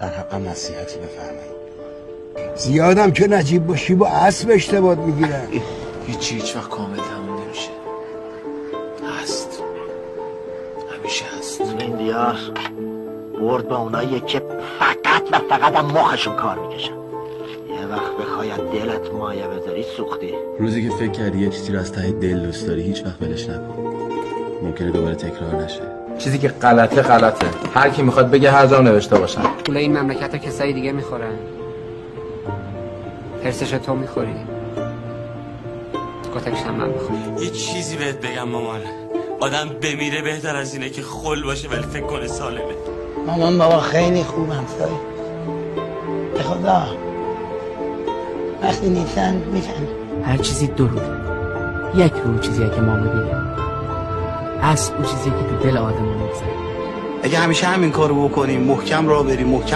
در حقم نصیحتی بفرمایید. زیادم که نجیب باشی با اسب اشتباه میگیرن. هیچ وقت کامل تموم نمیشه. هست، همیشه هست. این دیار برد با اونایی که فقط هم مخشون کار میکشن. یه وقت بخواید دلت مایه بذاری سوختی. روزی که فکر کردی یه چیزی رو از ته دل دوست داری هیچ وقت ولش نکن. ممکنه دوباره تکرار نشه. چیزی که غلطه. هر کی میخواد بگه هر جا نوشته باشن. پول این مملکت ها کسایی دیگه میخورن. حرسش تو میخوری. کتکش هم من میخوری. یه چیزی بهت بگم مامان، آدم بمیره بهتر از اینه که خل باشه ولی فکر کنه سالمه. مامان بابا خیلی خوبم سای. به خدا وقتی نیستن میفهم. هر چیزی دو روزه. یک رو چیزیه که ما ببینیم. اصل اون چیزی که تو دل آدم میگذره. اگه همیشه همین کارو بکنیم، محکم راه بریم، محکم